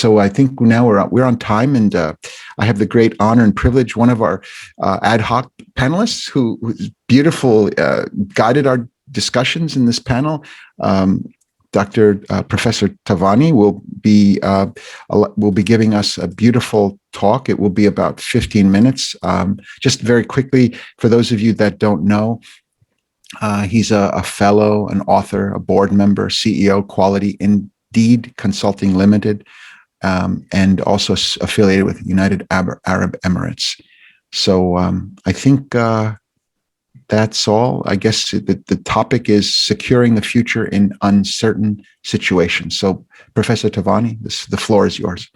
so I think now we're on time, and I have the great honor and privilege. One of our ad hoc panelists who's beautiful guided our discussions in this panel. Dr. Professor Thawani will be giving us a beautiful talk. It will be about 15 minutes. Just very quickly, for those of you that don't know, he's a fellow, an author, a board member, CEO, Quality Indeed Consulting Limited, and also affiliated with United Arab Emirates. So I think that's all. I guess the topic is securing the future in uncertain situations. So, Professor Thawani, the floor is yours.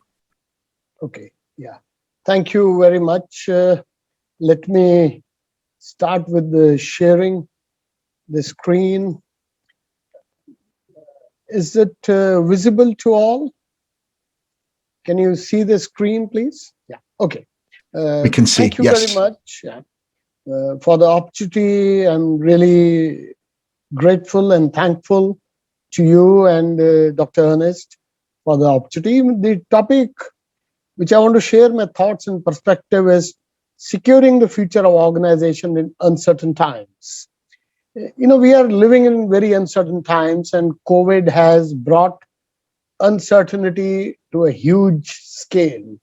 Okay, yeah. Thank you very much. Let me start with the sharing the screen. Is it visible to all? Can you see the screen, please? Yeah, okay. We can see, thank you yes. very much. Yeah. For the opportunity. I'm really grateful and thankful to you and Dr. Ernest for the opportunity. The topic which I want to share my thoughts and perspective is securing the future of organization in uncertain times. We are living in very uncertain times, and COVID has brought uncertainty to a huge scale,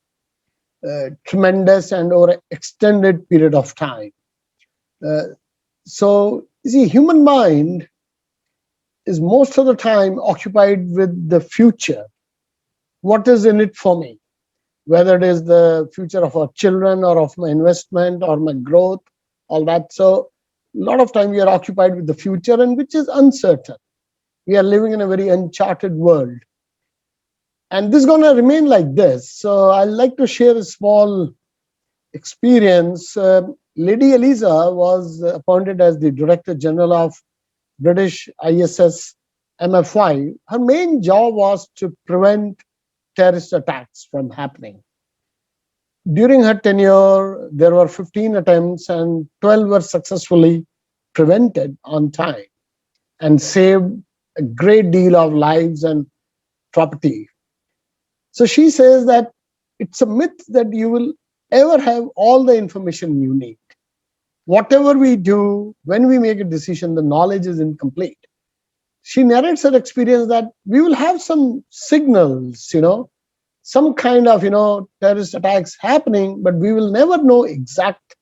tremendous and over an extended period of time. So, you see, human mind is most of the time occupied with the future. What is in it for me? Whether it is the future of our children or of my investment or my growth, all that. So, a lot of time we are occupied with the future, and which is uncertain. We are living in a very uncharted world. And this is going to remain like this. So, I'd like to share a small experience. Lady Eliza was appointed as the Director General of British ISS MFI. Her main job was to prevent terrorist attacks from happening. During her tenure, there were 15 attempts and 12 were successfully prevented on time and saved a great deal of lives and property. So she says that it's a myth that you will ever have all the information you need. Whatever we do, when we make a decision, the knowledge is incomplete. She narrates her experience that we will have some signals, some kind of, terrorist attacks happening, but we will never know exact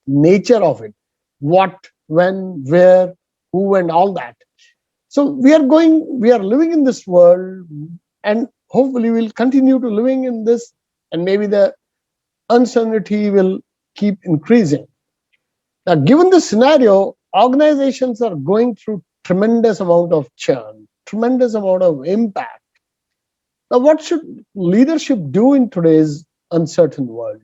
nature of it. What, when, where, who, and all that. So we are living in this world, and hopefully we'll continue to living in this, and maybe the uncertainty will keep increasing. Now, given this scenario, organizations are going through tremendous amount of churn, tremendous amount of impact. Now, what should leadership do in today's uncertain world?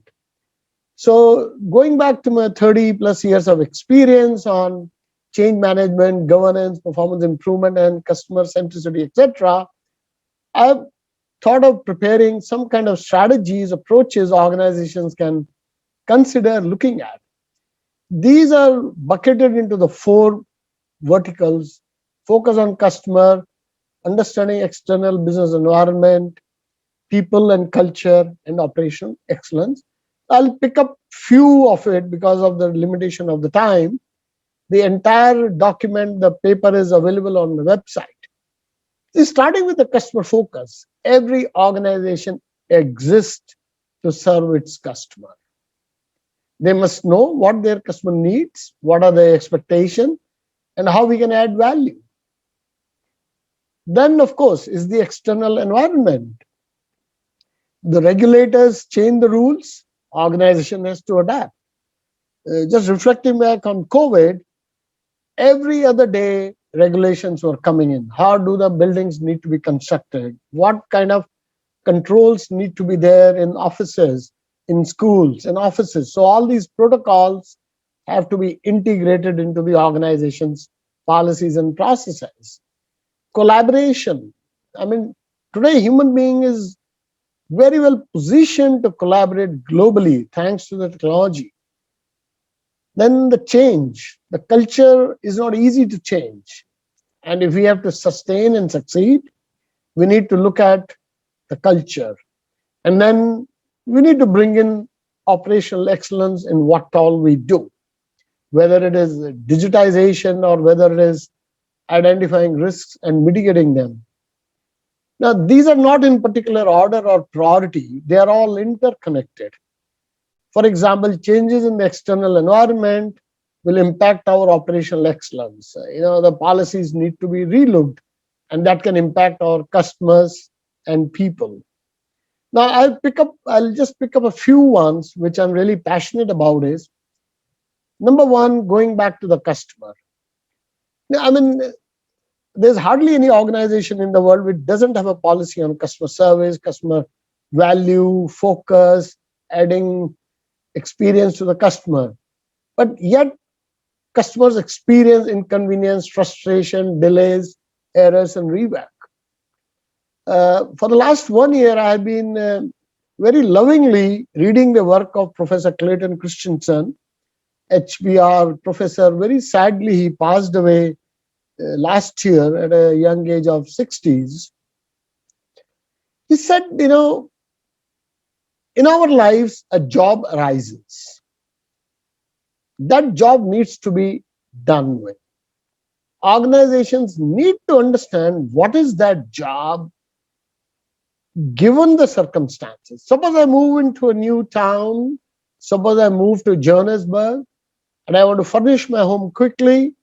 So, going back to my 30 plus years of experience on change management, governance, performance improvement, and customer centricity, etc., I've thought of preparing some kind of strategies, approaches organizations can consider looking at. These are bucketed into the 4 verticals: focus on customer, understanding external business environment, people and culture, and operational excellence. I'll pick up few of it because of the limitation of the time. The entire document, the paper, is available on the website. Starting with the customer focus, every organization exists to serve its customer. They must know what their customer needs, what are their expectations, and how we can add value. Then, of course, is the external environment. The regulators change the rules, organization has to adapt. Just reflecting back on COVID, every other day regulations were coming in. How do the buildings need to be constructed? What kind of controls need to be there in offices, in schools, in offices? So all these protocols have to be integrated into the organization's policies and processes. Collaboration. I mean, today human being is very well positioned to collaborate globally thanks to the technology. Then the change. The culture is not easy to change. And if we have to sustain and succeed, we need to look at the culture. And then we need to bring in operational excellence in what all we do, whether it is digitization or whether it is identifying risks and mitigating them. Now, these are not in particular order or priority, they are all interconnected. For example, changes in the external environment will impact our operational excellence. The policies need to be relooked, and that can impact our customers and people. Now, I'll just pick up a few ones which I'm really passionate about. Is number one, going back to the customer. I mean, there's hardly any organization in the world which doesn't have a policy on customer service, customer value, focus, adding experience to the customer. But yet, customers experience inconvenience, frustration, delays, errors, and rework. For the last 1 year, I have been very lovingly reading the work of Professor Clayton Christensen, HBR professor. Very sadly, he passed away last year at a young age of 60s. He said, in our lives, a job arises. That job needs to be done with. Organizations need to understand what is that job given the circumstances. Suppose I move into a new town, suppose I move to Johannesburg, and I want to furnish my home quickly.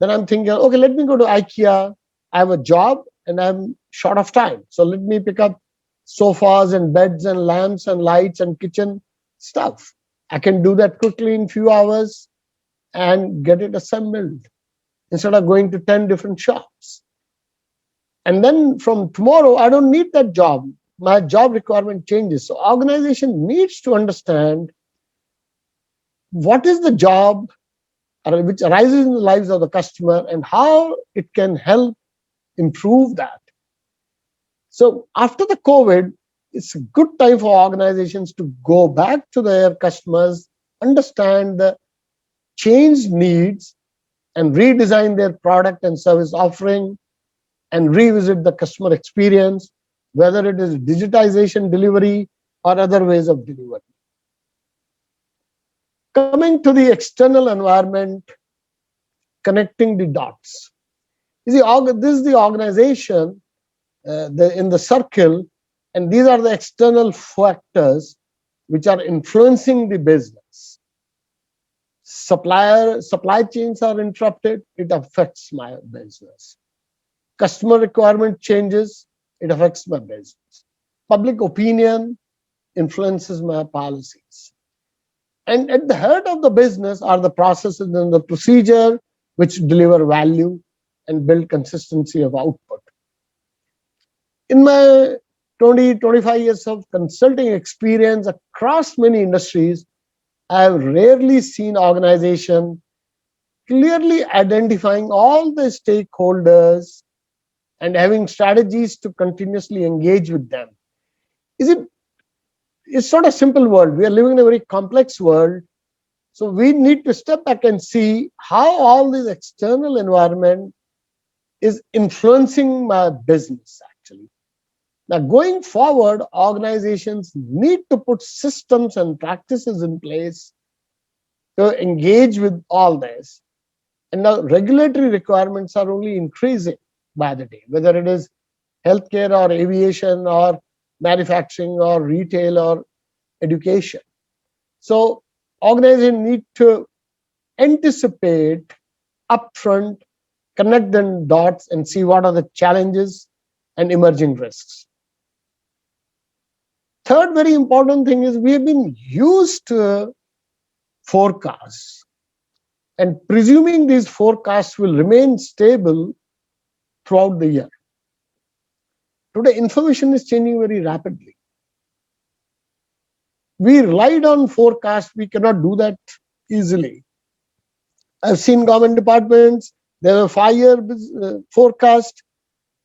Then I'm thinking, okay, let me go to IKEA. I have a job and I'm short of time. So let me pick up sofas and beds and lamps and lights and kitchen stuff. I can do that quickly in few hours and get it assembled instead of going to 10 different shops. And then from tomorrow, I don't need that job. My job requirement changes. So organization needs to understand what is the job which arises in the lives of the customer and how it can help improve that. So after the COVID, it's a good time for organizations to go back to their customers, understand the changed needs, and redesign their product and service offering, and revisit the customer experience, whether it is digitization delivery or other ways of delivery. Coming to the external environment, connecting the dots. You see, this is the organization in the circle, and these are the external factors which are influencing the business. Supply chains are interrupted, it affects my business. Customer requirement changes, it affects my business. Public opinion influences my policies. And at the heart of the business are the processes and the procedure which deliver value and build consistency of output. In my 25 years of consulting experience across many industries, I have rarely seen organization clearly identifying all the stakeholders and having strategies to continuously engage with them. It's not a simple world. We are living in a very complex world. So we need to step back and see how all this external environment is influencing my business, actually. Now, going forward, organizations need to put systems and practices in place to engage with all this. And now regulatory requirements are only increasing by the day, whether it is healthcare or aviation or manufacturing or retail or education. So organizations need to anticipate upfront, connect the dots, and see what are the challenges and emerging risks. Third very important thing is we have been used to forecasts, and presuming these forecasts will remain stable throughout the year. Today, information is changing very rapidly. We relied on forecasts. We cannot do that easily. I've seen government departments, they have a 5-year forecast.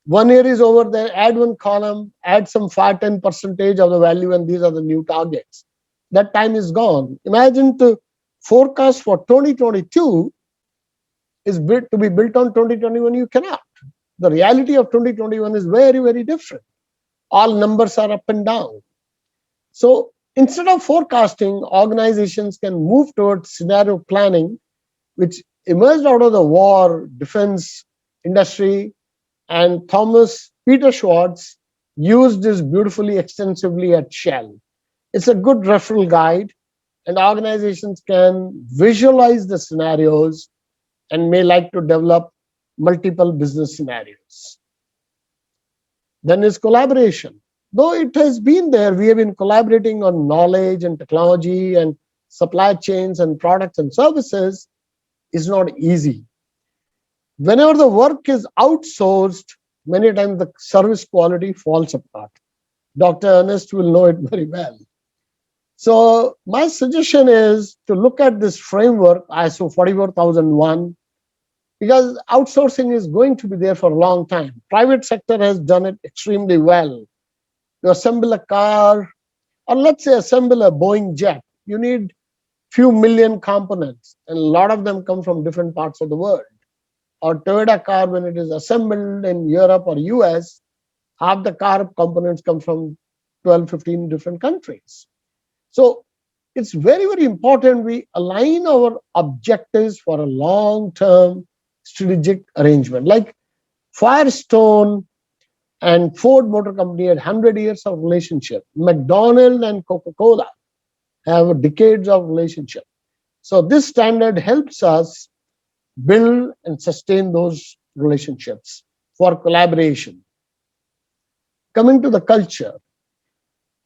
1 year is over, they add one column, add some 5-10% of the value, and these are the new targets. That time is gone. Imagine the forecast for 2022 is to be built on 2021. You cannot. The reality of 2021 is very, very different. All numbers are up and down. So instead of forecasting, organizations can move towards scenario planning, which emerged out of the war, defense industry, and Thomas Peter Schwartz used this beautifully extensively at Shell. It's a good referral guide, and organizations can visualize the scenarios and may like to develop multiple business scenarios. Then is collaboration. Though it has been there, we have been collaborating on knowledge and technology and supply chains and products and services is not easy. Whenever the work is outsourced, many times the service quality falls apart. Dr. Ernest will know it very well. So my suggestion is to look at this framework, ISO 44001, because outsourcing is going to be there for a long time. Private sector has done it extremely well. To assemble a car, or let's say assemble a Boeing jet, you need few million components, and a lot of them come from different parts of the world. Or Toyota car, when it is assembled in Europe or US, half the car components come from 12, 15 different countries. So it's very, very important we align our objectives for a long-term strategic arrangement. Like Firestone and Ford Motor Company had 100 years of relationship. McDonald's and Coca-Cola have decades of relationship. So this standard helps us build and sustain those relationships for collaboration. Coming to the culture,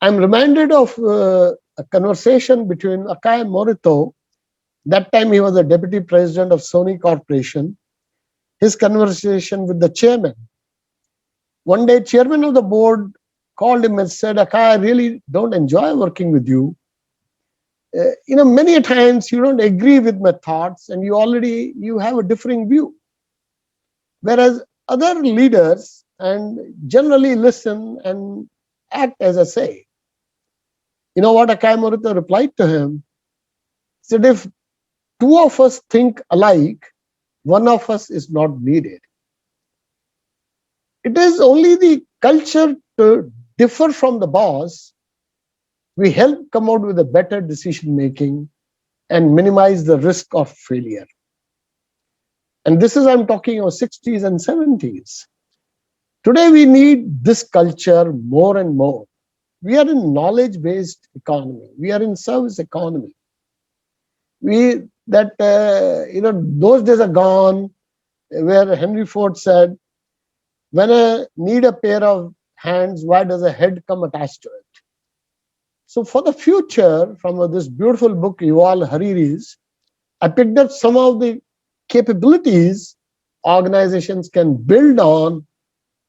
I'm reminded of a conversation between Akai Morito. That time he was the deputy president of Sony Corporation. His conversation with the chairman. One day, chairman of the board called him and said, Akai, I really don't enjoy working with you. Many times you don't agree with my thoughts and you have a differing view. Whereas other leaders and generally listen and act as I say. You know what Akai Morita replied to him? He said, if two of us think alike, one of us is not needed. It is only the culture to differ from the boss we help come out with a better decision making and minimize the risk of failure. And this is, I'm talking of 60s and 70s. Today, we need this culture more and more. We are in knowledge-based economy. We are in service economy. Those days are gone where Henry Ford said, when I need a pair of hands, why does a head come attached to it? So for the future, from this beautiful book, Yuval Harari's, I picked up some of the capabilities organizations can build on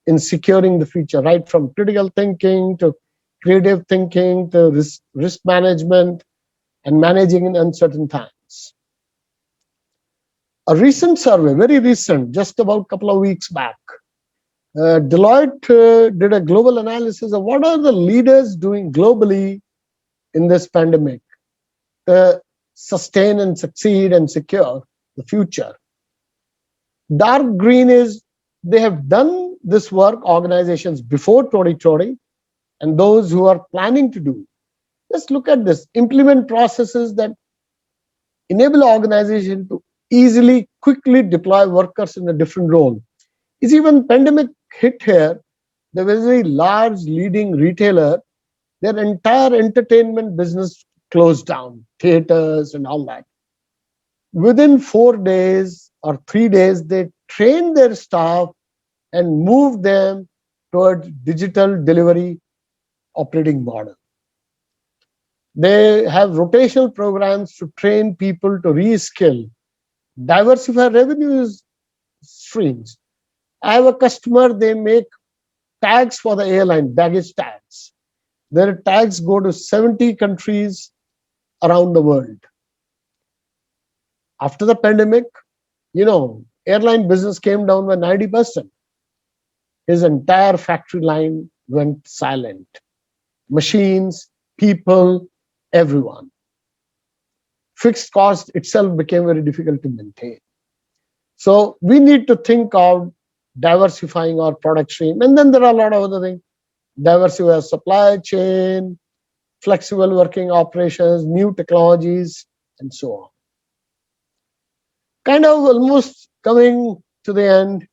in securing the future, right from critical thinking to creative thinking to risk management and managing in uncertain times. A recent survey, very recent, just about a couple of weeks back, Deloitte did a global analysis of what are the leaders doing globally in this pandemic to sustain and succeed and secure the future. Dark green is they have done this work, organizations before 2020, and those who are planning to do. Just look at this, implement processes that enable organization to easily, quickly deploy workers in a different role. Is even pandemic hit here, there was a very large leading retailer, their entire entertainment business closed down, theaters and all that. Within 4 days or 3 days, they trained their staff and moved them towards digital delivery operating model. They have rotational programs to train people to reskill, diversify revenue streams. I have a customer, they make tags for the airline, baggage tags. Their tags go to 70 countries around the world. After the pandemic, airline business came down by 90%. His entire factory line went silent. Machines, people, everyone. Fixed cost itself became very difficult to maintain. So we need to think of diversifying our product stream. And then there are a lot of other things. Diversify supply chain, flexible working operations, new technologies, and so on. Kind of almost coming to the end.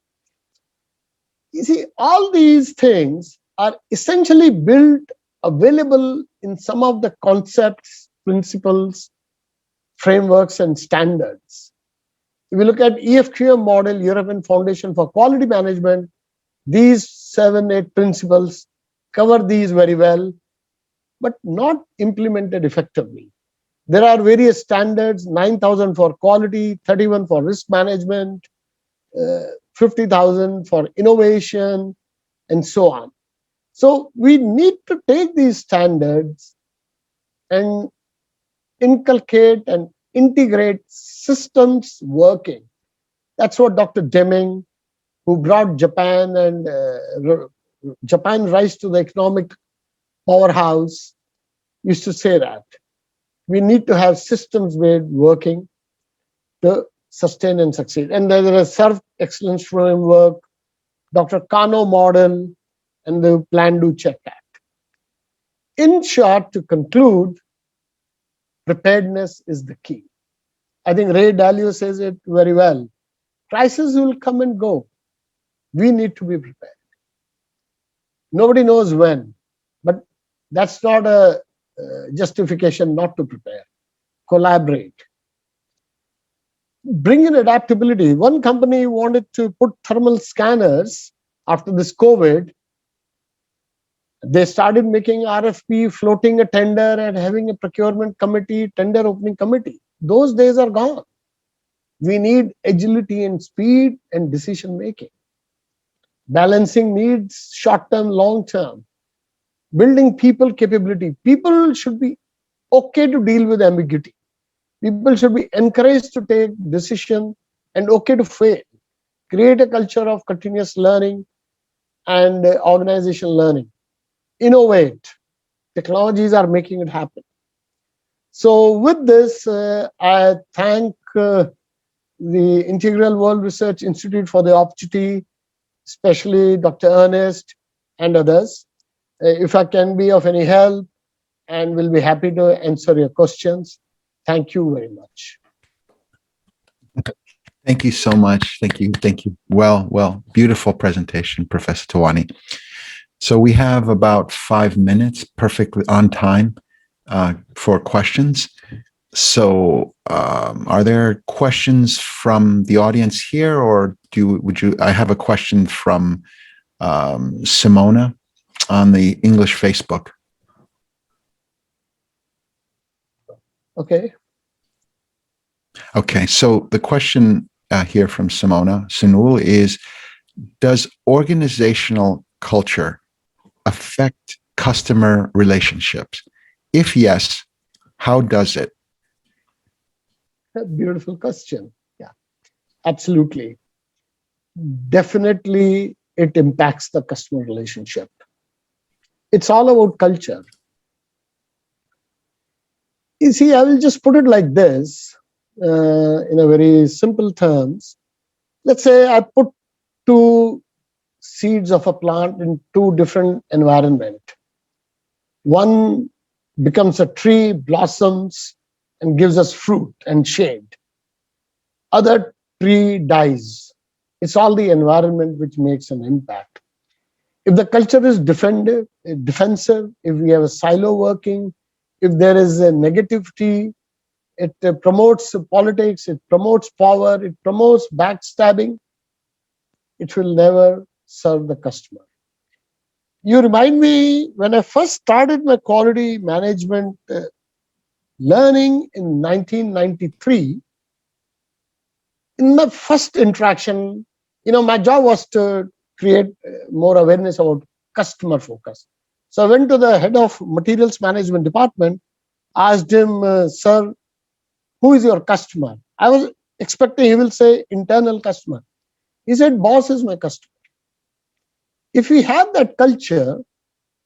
You see, all these things are essentially built available in some of the concepts, principles, frameworks, and standards. If we look at EFQM model, European Foundation for Quality Management, these 7, 8 principles cover these very well, but not implemented effectively. There are various standards, 9,000 for quality, 31 for risk management, 50,000 for innovation, and so on. So we need to take these standards and inculcate and integrate systems working. That's what Dr. Deming, who brought Japan and Japan rise to the economic powerhouse, used to say that we need to have systems working to sustain and succeed. And there's a Serve Excellence Framework, Dr. Kano model, and the Plan, Do, Check Act. In short, to conclude, preparedness is the key. I think Ray Dalio says it very well. Crises will come and go. We need to be prepared. Nobody knows when, but that's not a justification not to prepare. Collaborate. Bring in adaptability. One company wanted to put thermal scanners after this COVID. They started making RFP, floating a tender, and having a procurement committee, tender opening committee. Those days are gone. We need agility and speed and decision making. Balancing needs short-term, long-term. Building people capability. People should be okay to deal with ambiguity. People should be encouraged to take decision and okay to fail. Create a culture of continuous learning and organizational learning. Innovate. Technologies are making it happen. So with this, I thank the Integral World Research Institute for the opportunity, especially Dr. Ernest and others. If I can be of any help, and will be happy to answer your questions. Thank you very much. Thank you so much. Thank you. Thank you. Well, beautiful presentation, Professor Thawani. So we have about 5 minutes, perfectly on time, for questions. So are there questions from the audience here, or I have a question from Simona on the English Facebook. Okay. Okay, so the question here from Simona Sunul is, does organizational culture affect customer relationships? If yes, how does it? A beautiful question. Yeah, absolutely. Definitely, it impacts the customer relationship. It's all about culture. You see, I will just put it like this in a very simple terms. Let's say I put 2 seeds of a plant in 2 different environments. One becomes a tree, blossoms, and gives us fruit and shade. Other tree dies. It's all the environment which makes an impact. If the culture is defensive, if we have a silo working, if there is a negativity, it promotes politics, it promotes power, it promotes backstabbing, it will never serve the customer. You remind me, when I first started my quality management learning in 1993, in my first interaction, my job was to create more awareness about customer focus. So I went to the head of materials management department, asked him, sir, who is your customer? I was expecting he will say internal customer. He said, boss is my customer. If we have that culture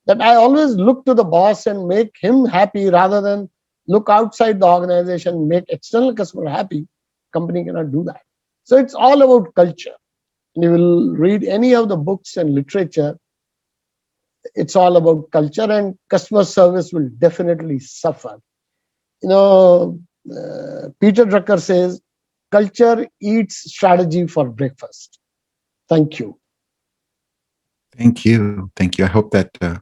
that I always look to the boss and make him happy rather than look outside the organization, make external customer happy, company cannot do that. So it's all about culture. And you will read any of the books and literature. it's all about culture, and customer service will definitely suffer. Peter Drucker says, culture eats strategy for breakfast. Thank you. Thank you. Thank you. I hope that,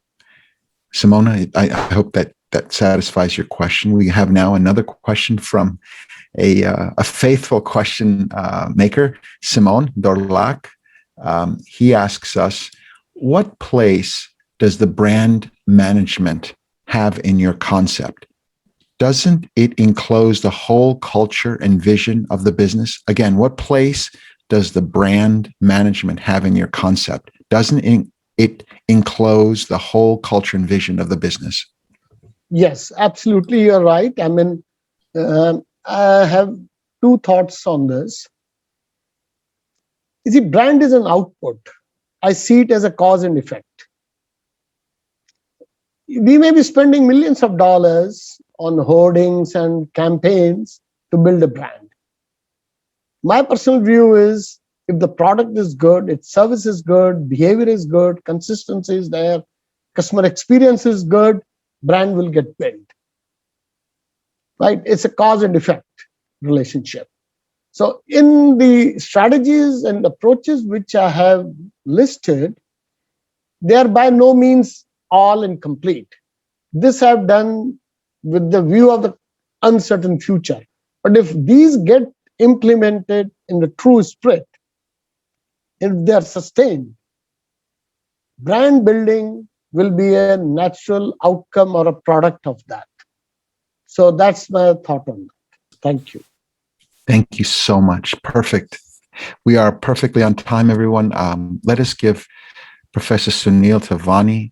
Simona, I hope that that satisfies your question. We have now another question from a faithful question maker, Simone Dorlac. He asks us, what place does the brand management have in your concept? Doesn't it enclose the whole culture and vision of the business? Again, what place does the brand management have in your concept? Doesn't it enclose the whole culture and vision of the business? Yes, absolutely, you're right. I mean, I have two thoughts on this. You see, brand is an output. I see it as a cause and effect. We may be spending millions of dollars on hoardings and campaigns to build a brand. My personal view is, if the product is good, its service is good, behavior is good, consistency is there, customer experience is good, brand will get built. Right? It's a cause and effect relationship. So in the strategies and approaches which I have listed, they are by no means all and complete. This I've done with the view of the uncertain future. But if these get implemented in the true spirit, if they are sustained, brand building will be a natural outcome or a product of that. So that's my thought on that. Thank you. Thank you so much. Perfect. We are perfectly on time, everyone. Let us give Professor Sunil Thawani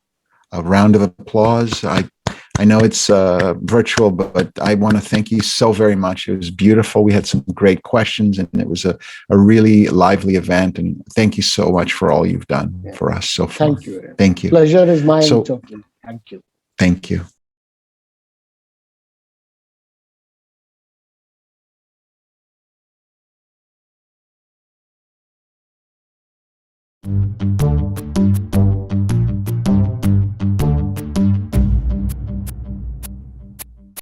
a round of applause. I know it's virtual, but I want to thank you so very much. It was beautiful. We had some great questions, and it was a really lively event. And thank you so much for all you've done for us so far. Thank you. Thank you. Pleasure is mine. Totally. Thank you. Thank you.